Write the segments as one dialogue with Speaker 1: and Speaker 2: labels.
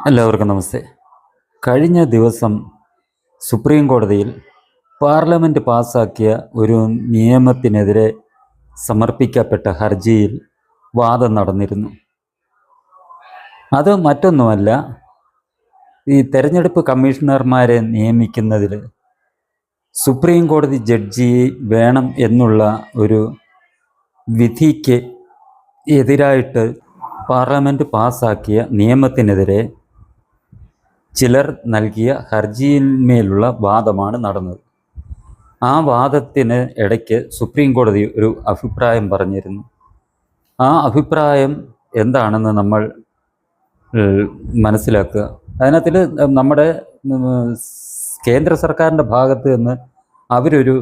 Speaker 1: എല്ലാവർക്കും നമസ്തേ. കഴിഞ്ഞ ദിവസം സുപ്രീം കോടതിയിൽ പാർലമെൻറ്റ് പാസാക്കിയ ഒരു നിയമത്തിനെതിരെ സമർപ്പിക്കപ്പെട്ട ഹർജിയിൽ വാദം നടന്നിരുന്നു. അത് മറ്റൊന്നുമല്ല, ഈ തെരഞ്ഞെടുപ്പ് കമ്മീഷണർമാരെ നിയമിക്കുന്നതിൽ സുപ്രീം കോടതി ജഡ്ജി വേണം എന്നുള്ള ഒരു വിധിക്ക് എതിരായിട്ട് പാർലമെൻറ്റ് പാസാക്കിയ നിയമത്തിനെതിരെ ചിലർ നൽകിയ ഹർജിയിന്മേലുള്ള വാദമാണ് നടന്നത്. ആ വാദത്തിന് ഇടയ്ക്ക് സുപ്രീം കോടതി ഒരു അഭിപ്രായം പറഞ്ഞിരുന്നു. ആ അഭിപ്രായം എന്താണെന്ന് നമ്മൾ മനസ്സിലാക്കുക. അതിനകത്തിൽ നമ്മുടെ കേന്ദ്ര സർക്കാരിൻ്റെ ഭാഗത്ത് നിന്ന് അവരൊരു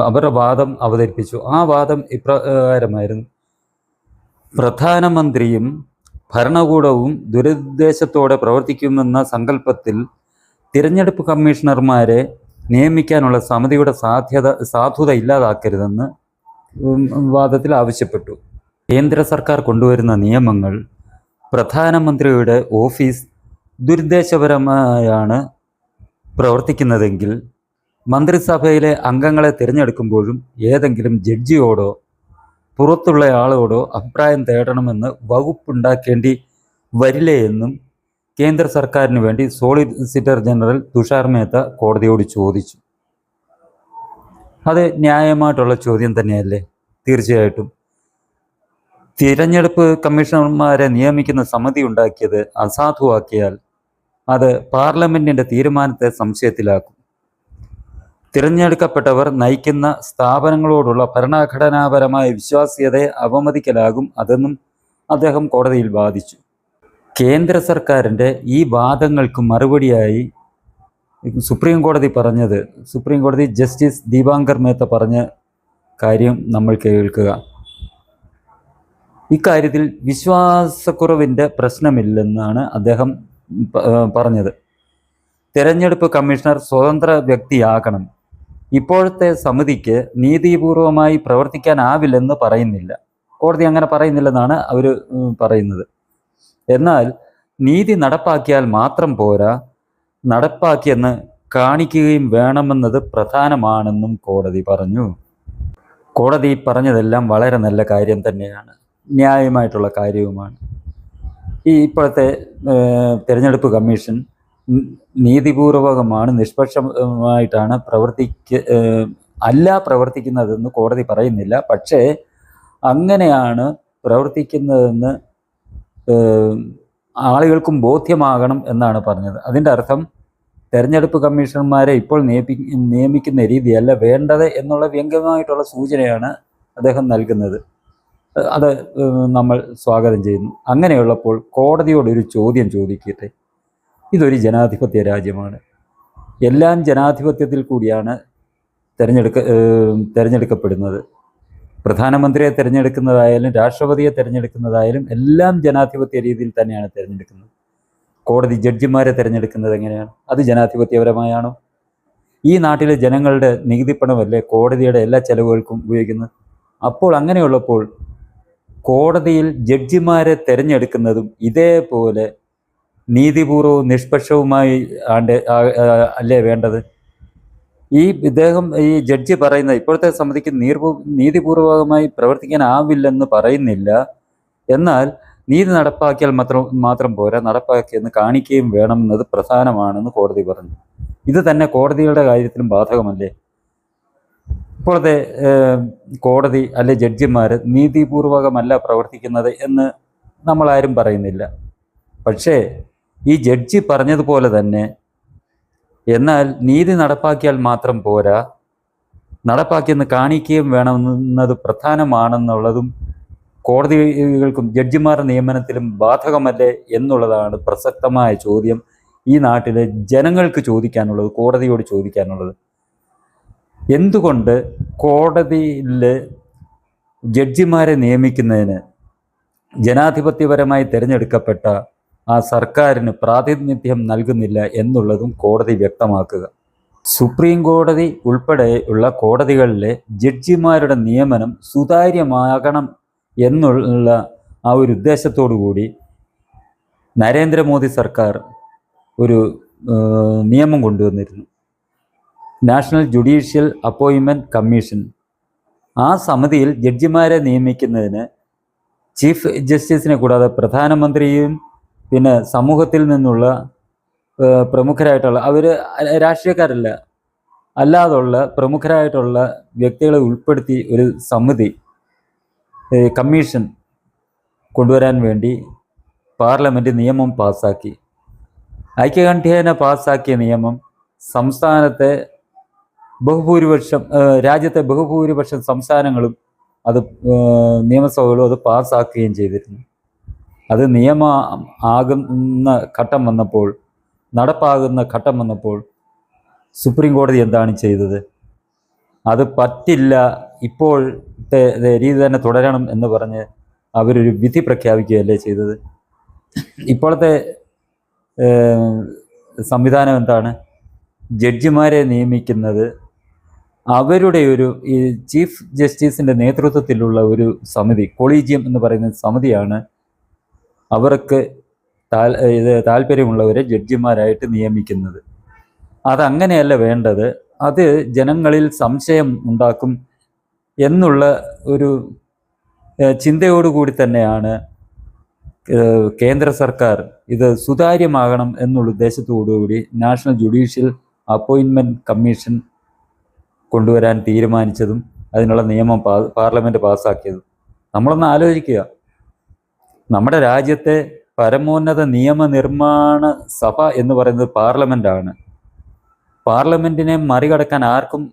Speaker 1: അവരുടെ വാദം അവതരിപ്പിച്ചു. ആ വാദം ഇപ്രകാരമായിരുന്നു: പ്രധാനമന്ത്രിയും ഭരണകൂടവും ദുരുദ്ദേശത്തോടെ പ്രവർത്തിക്കുമെന്ന സങ്കല്പത്തിൽ തിരഞ്ഞെടുപ്പ് കമ്മീഷണർമാരെ നിയമിക്കാനുള്ള സമിതിയുടെ സാധുത ഇല്ലാതാക്കരുതെന്ന് വാദത്തിൽ ആവശ്യപ്പെട്ടു. കേന്ദ്ര സർക്കാർ കൊണ്ടുവരുന്ന നിയമങ്ങൾ പ്രധാനമന്ത്രിയുടെ ഓഫീസ് ദുരുദ്ദേശപരമായാണ് പ്രവർത്തിക്കുന്നതെങ്കിൽ മന്ത്രിസഭയിലെ അംഗങ്ങളെ തിരഞ്ഞെടുക്കുമ്പോഴും ഏതെങ്കിലും ജഡ്ജിയോടോ പുറത്തുള്ള ആളോടോ അഭിപ്രായം തേടണമെന്ന് വകുപ്പുണ്ടാക്കേണ്ടി വരില്ലേ എന്നും കേന്ദ്ര സർക്കാരിന് വേണ്ടി സോളിസിറ്റർ ജനറൽ തുഷാർ മേത്ത കോടതിയോട് ചോദിച്ചു. അത് ന്യായമായിട്ടുള്ള ചോദ്യം തന്നെയല്ലേ? തീർച്ചയായിട്ടും. തിരഞ്ഞെടുപ്പ് കമ്മീഷണർമാരെ നിയമിക്കുന്ന സമിതി ഉണ്ടാക്കിയത് അസാധുവാക്കിയാൽ അത് പാർലമെൻറ്റിൻ്റെ തീരുമാനത്തെ സംശയത്തിലാക്കും. തിരഞ്ഞെടുക്കപ്പെട്ടവർ നയിക്കുന്ന സ്ഥാപനങ്ങളോടുള്ള ഭരണഘടനാപരമായ വിശ്വാസ്യതയെ അവമതിക്കലാകും അതെന്നും അദ്ദേഹം കോടതിയിൽ വാദിച്ചു. കേന്ദ്ര സർക്കാരിൻ്റെ ഈ വാദങ്ങൾക്ക് മറുപടിയായി സുപ്രീം കോടതി ജസ്റ്റിസ് ദീപാങ്കർ മേത്ത പറഞ്ഞ കാര്യം നമ്മൾ കേൾക്കുക. ഇക്കാര്യത്തിൽ വിശ്വാസക്കുറവിൻ്റെ പ്രശ്നമില്ലെന്നാണ് അദ്ദേഹം പറഞ്ഞത്. തിരഞ്ഞെടുപ്പ് കമ്മീഷണർ സ്വതന്ത്ര വ്യക്തിയാകണം. ഇപ്പോഴത്തെ സമിതിക്ക് നീതിപൂർവമായി പ്രവർത്തിക്കാനാവില്ലെന്ന് പറയുന്നില്ല. കോടതി അങ്ങനെ പറയുന്നില്ലെന്നാണ് അവർ പറയുന്നത്. എന്നാൽ നീതി നടപ്പാക്കിയാൽ മാത്രം പോരാ, നടപ്പാക്കിയെന്ന് കാണിക്കുകയും വേണമെന്നത് പ്രധാനമാണെന്നും കോടതി പറഞ്ഞു. കോടതി പറഞ്ഞതെല്ലാം വളരെ നല്ല കാര്യം തന്നെയാണ്, ന്യായമായിട്ടുള്ള കാര്യവുമാണ്. ഇപ്പോഴത്തെ തിരഞ്ഞെടുപ്പ് കമ്മീഷൻ നീതിപൂർവകമാണ്, നിഷ്പക്ഷമായിട്ടാണ് പ്രവർത്തിക്കുന്നതെന്ന് കോടതി പറയുന്നില്ല. പക്ഷേ അങ്ങനെയാണ് പ്രവർത്തിക്കുന്നതെന്ന് ആളുകൾക്കും ബോധ്യമാകണം എന്നാണ് പറഞ്ഞത്. അതിൻ്റെ അർത്ഥം തെരഞ്ഞെടുപ്പ് കമ്മീഷണർമാരെ ഇപ്പോൾ നിയമിക്കുന്ന രീതിയല്ല വേണ്ടത് എന്നുള്ള വ്യംഗ്യമായിട്ടുള്ള സൂചനയാണ് അദ്ദേഹം നൽകുന്നത്. അത് നമ്മൾ സ്വാഗതം ചെയ്യുന്നു. അങ്ങനെയുള്ളപ്പോൾ കോടതിയോടൊരു ചോദ്യം ചോദിക്കട്ടെ. ഇതൊരു രാജ്യമാണ്. എല്ലാം ജനാധിപത്യത്തിൽ കൂടിയാണ് തിരഞ്ഞെടുക്കപ്പെടുന്നത്. പ്രധാനമന്ത്രിയെ തിരഞ്ഞെടുക്കുന്നതായാലും രാഷ്ട്രപതിയെ തിരഞ്ഞെടുക്കുന്നതായാലും എല്ലാം ജനാധിപത്യ രീതിയിൽ തന്നെയാണ് തിരഞ്ഞെടുക്കുന്നത്. കോടതി ജഡ്ജിമാരെ തിരഞ്ഞെടുക്കുന്നത് എങ്ങനെയാണ്? അത് ജനാധിപത്യപരമായാണോ? ഈ നാട്ടിലെ ജനങ്ങളുടെ നികുതിപ്പണമല്ലേ കോടതിയുടെ എല്ലാ ചെലവുകൾക്കും ഉപയോഗിക്കുന്നത്? അപ്പോൾ അങ്ങനെയുള്ളപ്പോൾ കോടതിയിൽ ജഡ്ജിമാരെ തിരഞ്ഞെടുക്കുന്നതും ഇതേപോലെ നീതിപൂർവവും നിഷ്പക്ഷവുമായി അല്ലേ വേണ്ടത്? ഈ ജഡ്ജി പറയുന്ന ഇപ്പോഴത്തെ സമിതിക്ക് നീതിപൂർവകമായി പ്രവർത്തിക്കാനാവില്ലെന്ന് പറയുന്നില്ല. എന്നാൽ നീതി നടപ്പാക്കിയാൽ മാത്രം പോരാ, നടപ്പാക്കിയെന്ന് കാണിക്കുകയും വേണമെന്നത് പ്രധാനമാണെന്ന് കോടതി പറഞ്ഞു. ഇത് തന്നെ കോടതികളുടെ കാര്യത്തിലും ബാധകമല്ലേ? ഇപ്പോഴത്തെ കോടതി അല്ലെ ജഡ്ജിമാർ നീതിപൂർവകമല്ല പ്രവർത്തിക്കുന്നത് എന്ന് നമ്മളാരും പറയുന്നില്ല. പക്ഷേ ഈ ജഡ്ജി പറഞ്ഞതുപോലെ തന്നെ എന്നാൽ നീതി നടപ്പാക്കിയാൽ മാത്രം പോരാ, നടപ്പാക്കിയെന്ന് കാണിക്കുകയും വേണമെന്നത് പ്രധാനമാണെന്നുള്ളതും കോടതികൾക്കും ജഡ്ജിമാരുടെ നിയമനത്തിലും ബാധകമല്ലേ എന്നുള്ളതാണ് പ്രസക്തമായ ചോദ്യം ഈ നാട്ടിലെ ജനങ്ങൾക്ക് ചോദിക്കാനുള്ളത്, കോടതിയോട് ചോദിക്കാനുള്ളത്. എന്തുകൊണ്ട് കോടതിയിൽ ജഡ്ജിമാരെ നിയമിക്കുന്നതിന് ജനാധിപത്യപരമായി തിരഞ്ഞെടുക്കപ്പെട്ട ആ സർക്കാരിന് പ്രാതിനിധ്യം നൽകുന്നില്ല എന്നുള്ളതും കോടതി വ്യക്തമാക്കുക. സുപ്രീം കോടതി ഉൾപ്പെടെയുള്ള കോടതികളിലെ ജഡ്ജിമാരുടെ നിയമനം സുതാര്യമാകണം എന്നുള്ള ആ ഒരു ഉദ്ദേശത്തോടു കൂടി നരേന്ദ്രമോദി സർക്കാർ ഒരു നിയമം കൊണ്ടുവന്നിരുന്നു, നാഷണൽ ജുഡീഷ്യൽ അപ്പോയിൻമെൻറ്റ് കമ്മീഷൻ. ആ സമിതിയിൽ ജഡ്ജിമാരെ നിയമിക്കുന്നതിന് ചീഫ് ജസ്റ്റിസിനെ കൂടാതെ പ്രധാനമന്ത്രിയും പിന്നെ സമൂഹത്തിൽ നിന്നുള്ള പ്രമുഖരായിട്ടുള്ള, അവർ രാഷ്ട്രീയക്കാരല്ല, അല്ലാതുള്ള പ്രമുഖരായിട്ടുള്ള വ്യക്തികളെ ഉൾപ്പെടുത്തി ഒരു സമിതി, കമ്മീഷൻ കൊണ്ടുവരാൻ വേണ്ടി പാർലമെൻറ്റ് നിയമം പാസ്സാക്കി. ഐക്യകണ്ഠ്യേന പാസ്സാക്കിയ നിയമം സംസ്ഥാനത്തെ രാജ്യത്തെ ബഹുഭൂരിപക്ഷം സംസ്ഥാനങ്ങളും അത് നിയമസഭകളും അത് പാസ്സാക്കുകയും ചെയ്തിരുന്നു. അത് ആകുന്ന ഘട്ടം വന്നപ്പോൾ, നടപ്പാകുന്ന ഘട്ടം വന്നപ്പോൾ സുപ്രീം കോടതി എന്താണ് ചെയ്തത്? അത് പറ്റില്ല, ഇപ്പോഴത്തെ രീതി തന്നെ തുടരണം എന്ന് പറഞ്ഞ് അവരൊരു വിധി പ്രഖ്യാപിക്കുകയല്ലേ ചെയ്തത്. ഇപ്പോഴത്തെ സംവിധാനം എന്താണ്? ജഡ്ജിമാരെ നിയമിക്കുന്നത് അവരുടെ ഈ ചീഫ് ജസ്റ്റിസിൻ്റെ നേതൃത്വത്തിലുള്ള ഒരു സമിതി, കൊളീജിയം എന്ന് പറയുന്ന സമിതിയാണ് അവർക്ക് താല്പര്യമുള്ളവരെ ജഡ്ജിമാരായിട്ട് നിയമിക്കുന്നത്. അതങ്ങനെയല്ല വേണ്ടത്. അത് ജനങ്ങളിൽ സംശയം ഉണ്ടാക്കും എന്നുള്ള ഒരു ചിന്തയോടുകൂടി തന്നെയാണ് കേന്ദ്ര സർക്കാർ ഇത് സുതാര്യമാകണം എന്നുള്ള ഉദ്ദേശത്തോടുകൂടി നാഷണൽ ജുഡീഷ്യൽ അപ്പോയിൻമെൻറ്റ് കമ്മീഷൻ കൊണ്ടുവരാൻ തീരുമാനിച്ചതും അതിനുള്ള നിയമം പാർലമെൻറ്റ് പാസ്സാക്കിയതും. നമ്മളൊന്ന് ആലോചിക്കുക, നമ്മുടെ രാജ്യത്തെ പരമോന്നത നിയമനിർമ്മാണ സഭ എന്ന് പറയുന്നത് പാർലമെൻറ്റാണ്. പാർലമെൻറ്റിനെ മറികടക്കാൻ ആർക്കും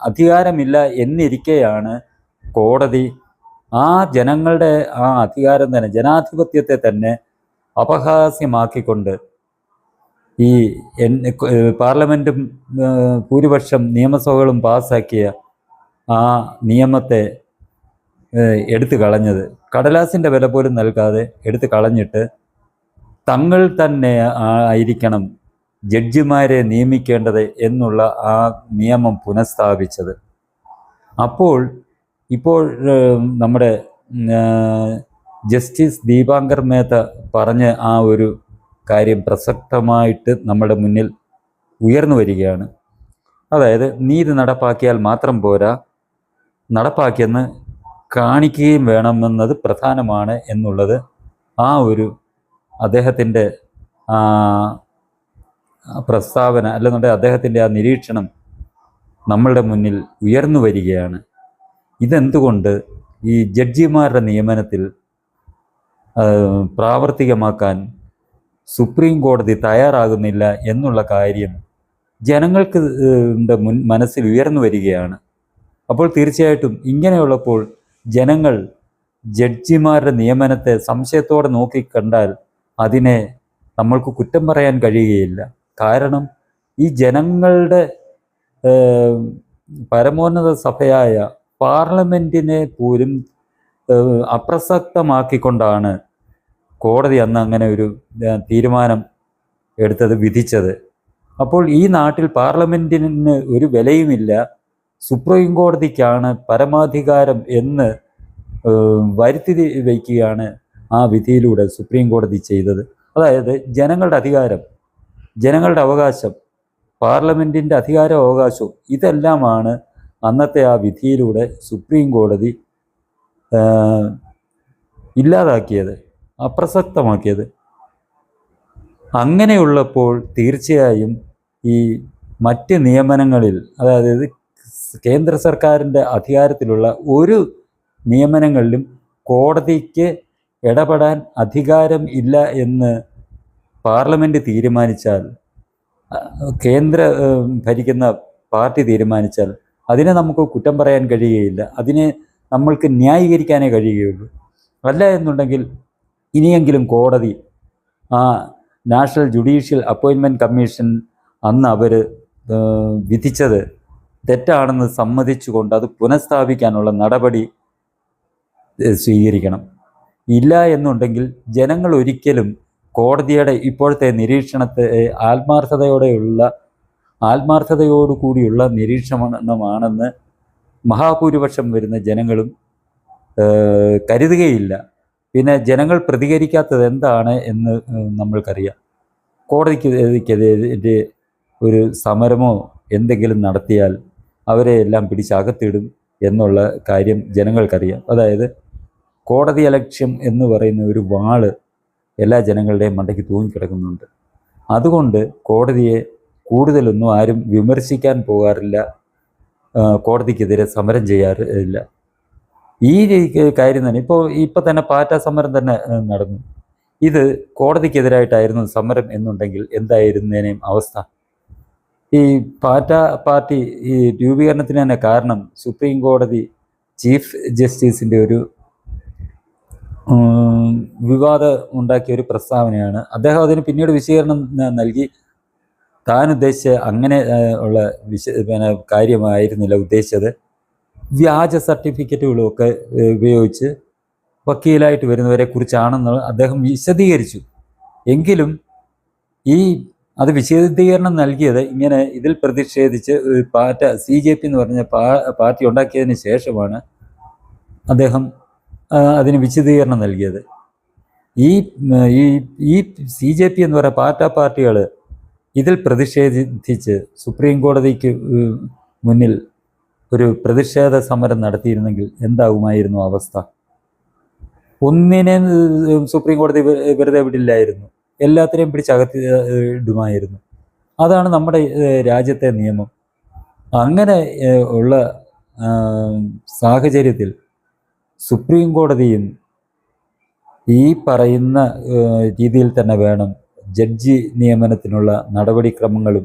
Speaker 1: അധികാരമില്ല എന്നിരിക്കെയാണ് കോടതി ആ ജനങ്ങളുടെ ആ അധികാരം തന്നെ, ജനാധിപത്യത്തെ തന്നെ അപഹാസ്യമാക്കിക്കൊണ്ട് ഈ പാർലമെൻറ്റും ഭൂരിപക്ഷം നിയമസഭകളും പാസ്സാക്കിയ ആ നിയമത്തെ എടുത്തു കളഞ്ഞത്, കടലാസിൻ്റെ വില പോലും നൽകാതെ എടുത്തു കളഞ്ഞിട്ട് തങ്ങൾ തന്നെ ആയിരിക്കണം ജഡ്ജിമാരെ നിയമിക്കേണ്ടത് എന്നുള്ള ആ നിയമം പുനഃസ്ഥാപിച്ചത്. ഇപ്പോൾ നമ്മുടെ ജസ്റ്റിസ് ദീപാങ്കർ മേത്ത പറഞ്ഞ ആ ഒരു കാര്യം പ്രസക്തമായിട്ട് നമ്മുടെ മുന്നിൽ ഉയർന്നു വരികയാണ്. അതായത് നീതി നടപ്പാക്കിയാൽ മാത്രം പോരാ, നടപ്പാക്കിയെന്ന് കാണിക്കുകയും വേണമെന്നത് പ്രധാനമാണ് എന്നുള്ളത് ആ ഒരു അദ്ദേഹത്തിൻ്റെ പ്രസ്താവന അല്ലെന്നുണ്ടെങ്കിൽ അദ്ദേഹത്തിൻ്റെ ആ നിരീക്ഷണം നമ്മളുടെ മുന്നിൽ ഉയർന്നു വരികയാണ്. ഇതെന്തുകൊണ്ട് ഈ ജഡ്ജിമാരുടെ നിയമനത്തിൽ പ്രാവർത്തികമാക്കാൻ സുപ്രീം കോടതി തയ്യാറാകുന്നില്ല എന്നുള്ള കാര്യം ജനങ്ങൾക്ക് മനസ്സിൽ ഉയർന്നു വരികയാണ്. അപ്പോൾ തീർച്ചയായിട്ടും ഇങ്ങനെയുള്ളപ്പോൾ ജനങ്ങൾ ജഡ്ജിമാരുടെ നിയമനത്തെ സംശയത്തോടെ നോക്കിക്കണ്ടാൽ അതിനെ നമ്മൾക്ക് കുറ്റം പറയാൻ കഴിയുകയില്ല. കാരണം ഈ ജനങ്ങളുടെ പരമോന്നത സഭയായ പാർലമെൻറ്റിനെ പോലും അപ്രസക്തമാക്കിക്കൊണ്ടാണ് കോടതി അന്ന് അങ്ങനെ ഒരു തീരുമാനം എടുത്തത്, വിധിച്ചത്. അപ്പോൾ ഈ നാട്ടിൽ പാർലമെൻറ്റിന് ഒരു വിലയുമില്ല, സുപ്രീം കോടതിക്കാണ് പരമാധികാരം എന്ന് വരുത്തി വയ്ക്കുകയാണ് ആ വിധിയിലൂടെ സുപ്രീം കോടതി ചെയ്തത്. അതായത് ജനങ്ങളുടെ അധികാരം, ജനങ്ങളുടെ അവകാശം, പാർലമെൻറ്റിൻ്റെ അധികാര അവകാശവും ഇതെല്ലാമാണ് അന്നത്തെ ആ വിധിയിലൂടെ സുപ്രീം കോടതി ഇല്ലാതാക്കിയത്, അപ്രസക്തമാക്കിയത്. അങ്ങനെയുള്ളപ്പോൾ തീർച്ചയായും ഈ മറ്റ് നിയമനങ്ങളിൽ, അതായത് കേന്ദ്ര സർക്കാരിൻ്റെ അധികാരത്തിലുള്ള ഒരു നിയമനങ്ങളിലും കോടതിക്ക് ഇടപെടാൻ അധികാരം ഇല്ല എന്ന് പാർലമെൻറ്റ് തീരുമാനിച്ചാൽ, കേന്ദ്ര ഭരിക്കുന്ന പാർട്ടി തീരുമാനിച്ചാൽ അതിനെ നമുക്ക് കുറ്റം പറയാൻ കഴിയുകയില്ല, അതിനെ നമ്മൾക്ക് ന്യായീകരിക്കാനേ കഴിയുകയുള്ളൂ. അല്ല എന്നുണ്ടെങ്കിൽ ഇനിയെങ്കിലും കോടതി ആ നാഷണൽ ജുഡീഷ്യൽ അപ്പോയിൻമെൻറ്റ് കമ്മീഷൻ അന്ന് അവർ വിധിച്ചത് തെറ്റാണെന്ന് സമ്മതിച്ചുകൊണ്ട് അത് പുനഃസ്ഥാപിക്കാനുള്ള നടപടി സ്വീകരിക്കണം. ഇല്ല എന്നുണ്ടെങ്കിൽ ജനങ്ങൾ ഒരിക്കലും കോടതിയുടെ ഇപ്പോഴത്തെ നിരീക്ഷണത്തെ ആത്മാർത്ഥതയോടുകൂടിയുള്ള നിരീക്ഷണമാണെന്ന് മഹാഭൂരിപക്ഷം വരുന്ന ജനങ്ങളും കരുതുകയില്ല. പിന്നെ ജനങ്ങൾ പ്രതികരിക്കാത്തത് എന്താണ് എന്ന് നമ്മൾക്കറിയാം. കോടതിക്കെതിരെ ഒരു സമരമോ എന്തെങ്കിലും നടത്തിയാൽ അവരെ എല്ലാം പിടിച്ചകത്തിടും എന്നുള്ള കാര്യം ജനങ്ങൾക്കറിയാം. അതായത് കോടതി അലക്ഷ്യം എന്ന് പറയുന്ന ഒരു വാള് എല്ലാ ജനങ്ങളുടെയും മണ്ടയ്ക്ക് തൂങ്ങിക്കിടക്കുന്നുണ്ട്. അതുകൊണ്ട് കോടതിയെ കൂടുതലൊന്നും ആരും വിമർശിക്കാൻ പോകാറില്ല, കോടതിക്കെതിരെ സമരം ചെയ്യാറില്ല. ഈ കാര്യം തന്നെ ഇപ്പോൾ തന്നെ പാറ്റ സമരം തന്നെ നടന്നു. ഇത് കോടതിക്കെതിരായിട്ടായിരുന്നു സമരം എന്നുണ്ടെങ്കിൽ എന്തായിരുന്നേനേയും അവസ്ഥ? ഈ പാറ്റ പാർട്ടി ഈ രൂപീകരണത്തിന് തന്നെ കാരണം സുപ്രീം കോടതി ചീഫ് ജസ്റ്റിസിൻ്റെ ഒരു വിവാദം ഉണ്ടാക്കിയ ഒരു പ്രസ്താവനയാണ്. അദ്ദേഹം അതിന് പിന്നീട് വിശദീകരണം നൽകി. താൻ ഉദ്ദേശിച്ച അങ്ങനെ ഉള്ള കാര്യമായിരുന്നില്ല ഉദ്ദേശിച്ചത്. വ്യാജ സർട്ടിഫിക്കറ്റുകളുമൊക്കെ ഉപയോഗിച്ച് വക്കീലായിട്ട് വരുന്നവരെ കുറിച്ചാണെന്ന് അദ്ദേഹം വിശദീകരിച്ചു. എങ്കിലും അത് വിശദീകരണം നൽകിയത് ഇങ്ങനെ ഇതിൽ പ്രതിഷേധിച്ച് പാറ്റ CJP എന്ന് പറഞ്ഞ പാർട്ടി ഉണ്ടാക്കിയതിന് ശേഷമാണ് അദ്ദേഹം അതിന് വിശദീകരണം നൽകിയത്. ഈ CJP എന്ന് പറയുന്ന പാർട്ടികൾ ഇതിൽ പ്രതിഷേധിച്ച് സുപ്രീം കോടതിക്ക് മുന്നിൽ ഒരു പ്രതിഷേധ സമരം നടത്തിയിരുന്നെങ്കിൽ എന്താകുമായിരുന്നു അവസ്ഥ? ഒന്നിനെ സുപ്രീം കോടതി വെറുതെ വിടില്ലായിരുന്നു, എല്ലാത്തിനെയും പിടിച്ചകത്തി ഇടുമായിരുന്നു. അതാണ് നമ്മുടെ രാജ്യത്തെ നിയമം. അങ്ങനെ ഉള്ള സാഹചര്യത്തിൽ സുപ്രീം കോടതിയും ഈ പറയുന്ന രീതിയിൽ തന്നെ വേണം ജഡ്ജി നിയമനത്തിനുള്ള നടപടിക്രമങ്ങളും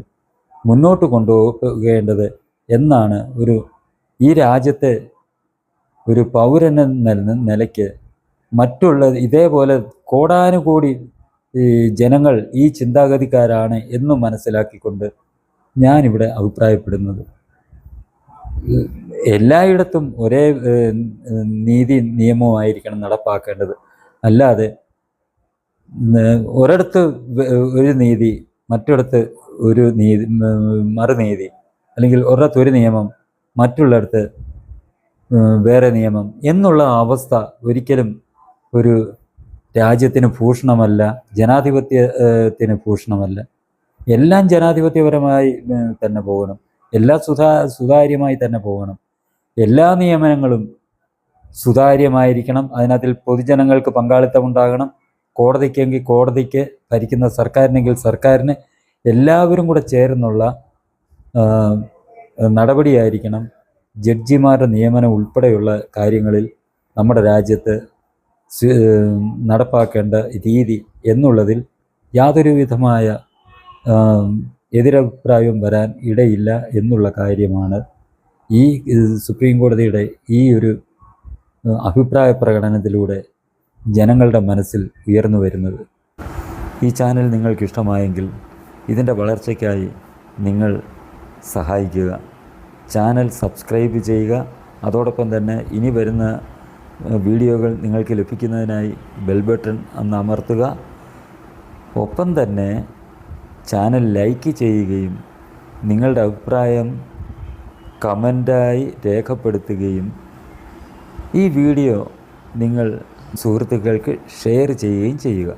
Speaker 1: മുന്നോട്ട് കൊണ്ടുപോകേണ്ടത് എന്നാണ് ഈ രാജ്യത്തെ ഒരു പൗരനെന്ന നിലയ്ക്ക് മറ്റുള്ള ഇതേപോലെ കോടാനുകോടി ജനങ്ങൾ ഈ ചിന്താഗതിക്കാരാണ് എന്ന് മനസ്സിലാക്കിക്കൊണ്ട് ഞാനിവിടെ അഭിപ്രായപ്പെടുന്നത്. എല്ലായിടത്തും ഒരേ നീതി നിയമമായിരിക്കണം നടപ്പാക്കേണ്ടത്. അല്ലാതെ ഒരിടത്ത് ഒരു നീതി, മറ്റിടത്ത് ഒരു നീതി, മറുനീതി, അല്ലെങ്കിൽ ഒരിടത്ത് ഒരു നിയമം മറ്റുള്ളിടത്ത് വേറെ നിയമം എന്നുള്ള അവസ്ഥ ഒരിക്കലും ഒരു രാജ്യത്തിന് ഭൂഷണമല്ല, ജനാധിപത്യത്തിന് ഭൂഷണമല്ല. എല്ലാം ജനാധിപത്യപരമായി തന്നെ പോകണം, എല്ലാം സുതാര്യമായി തന്നെ പോകണം. എല്ലാ നിയമനങ്ങളും സുതാര്യമായിരിക്കണം. അതിനകത്തിൽ പൊതുജനങ്ങൾക്ക് പങ്കാളിത്തം ഉണ്ടാകണം. കോടതിക്കെങ്കിൽ കോടതിക്ക്, ഭരിക്കുന്ന സർക്കാരിനെങ്കിൽ സർക്കാരിന്, എല്ലാവരും കൂടെ ചേർന്നുള്ള നടപടിയായിരിക്കണം ജഡ്ജിമാരുടെ നിയമനം ഉൾപ്പെടെയുള്ള കാര്യങ്ങളിൽ നമ്മുടെ രാജ്യത്ത് നടപ്പാക്കേണ്ട രീതി എന്നുള്ളതിൽ യാതൊരു വിധമായ എതിരഭിപ്രായവും വരാൻ ഇടയില്ല എന്നുള്ള കാര്യമാണ് ഈ സുപ്രീം കോടതിയുടെ ഈ ഒരു അഭിപ്രായ പ്രകടനത്തിലൂടെ ജനങ്ങളുടെ മനസ്സിൽ ഉയർന്നു വരുന്നത്. ഈ ചാനൽ നിങ്ങൾക്കിഷ്ടമായെങ്കിൽ ഇതിൻ്റെ വളർച്ചയ്ക്കായി നിങ്ങൾ സഹായിക്കുക. ചാനൽ സബ്സ്ക്രൈബ് ചെയ്യുക. അതോടൊപ്പം തന്നെ ഇനി വരുന്ന വീഡിയോകൾ നിങ്ങൾക്ക് ലഭിക്കുന്നതിനായി ബെൽ ബട്ടൺ അമർത്തുക. ഒപ്പം തന്നെ ചാനൽ ലൈക്ക് ചെയ്യുകയും നിങ്ങളുടെ അഭിപ്രായം കമൻ്റായി രേഖപ്പെടുത്തുകയും ഈ വീഡിയോ നിങ്ങൾ സുഹൃത്തുക്കൾക്ക് ഷെയർ ചെയ്യുകയും ചെയ്യുക.